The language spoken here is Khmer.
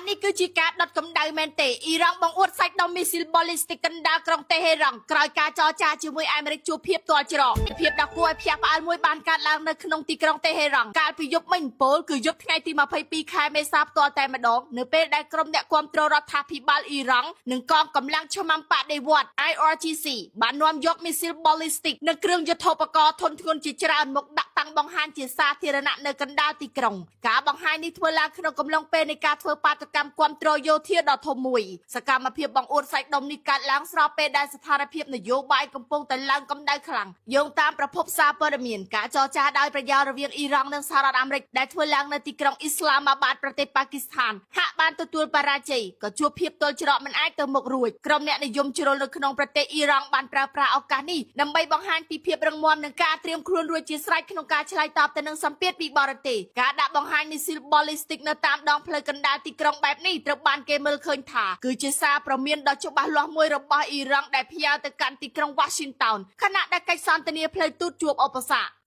នេះគឺជាការដុតកម្ដៅមែនទេអ៊ីរ៉ង់បង្អួតសាច់ដុំមីស៊ីលបូលីស្ទិកកណ្ដាលក្រុងតេហេរ៉ង់ក្រោយការចរចាជាមួយអាមេរិកជួបភាពទាល់ច្រកភាពដ៏គួរឲ្យភ្ញាក់ផ្អើលមួយបានកើតឡើងនៅក្នុងទីក្រុងតេហេរ៉ង់កាលពីយប់មិញពលគឺយប់ថ្ងៃទី22ខែមេសាផ្ទាល់តែម្ដងនៅពេលដែលក្រុមអ្នកគាំទ្ររដ្ឋាភិបាលអ៊ីរ៉ង់និងកងកម្លាំងឆ្មាំបដិវត្តន៍ IRGC បាននាំយកមីស៊ីលបូលីស្ទិកនិងគ្រឿងយុទ្ធោបករណ៍ធុនធ្ងន់ជាច្រើនមកដាក់តាំងបង្ហាញជាសាធារណៈនៅកណ្ដាលទីក្រុងការបង្ហាញនេះធ្វើឡើងក្នុងកំឡុងពេលនៃការធ្វើបាតកម្មគាំទ្រយោធាដ៏ធំមួយសកម្មភាពបង្អួតសាច់ដុំនេះកើតឡើងស្របពេលដែលស្ថានភាពនយោបាយកំពុងតែឡើងកម្ដៅខ្លាំងយោងតាមប្រភពសារព័ត៌មានការចរចាដោយប្រយោលរវាងអ៊ីរ៉ង់និងសហរដ្ឋអាមេរិកដែលធ្វើឡើងនៅទីក្រុងអ៊ីស្លាមាបាតប្រទេសប៉ាគីស្ថានហាក់បានទទួលបរាជ័យក៏ជួបភាពទល់ច្រកមិនអាចទៅមុខរួចក្រុមអ្នកនិយមជ្រុលនៅក្នុងប្រទេសអ៊ីរ៉ង់បានប្រើប្រាស់ឱកាសនេះដើម្បីបង្ហាញពីភាពរឹងមាំនិងការត្រៀមខ្លួនរួចជាស្រេចក្នុងការឆ្លើយតបទៅនឹងសម្ពាធពីបរទេសការដាក់បង្ហាញមីស៊ីលបូលីស្ទិកនៅតាមដងផ្លូវកណ្ដាលទីក្រុងបែបនេះត្រូវបានគេមើលឃើញថាគឺជាសារព្រមានដ៏ច្បាស់លាស់មួយរបស់អ៊ីរ៉ង់ដែលផ្ញើទៅកាន់ទីក្រុង Washington ខណៈដែលកិច្ចសន្ទនាផ្លូវទូតជួបឧបសគ្គ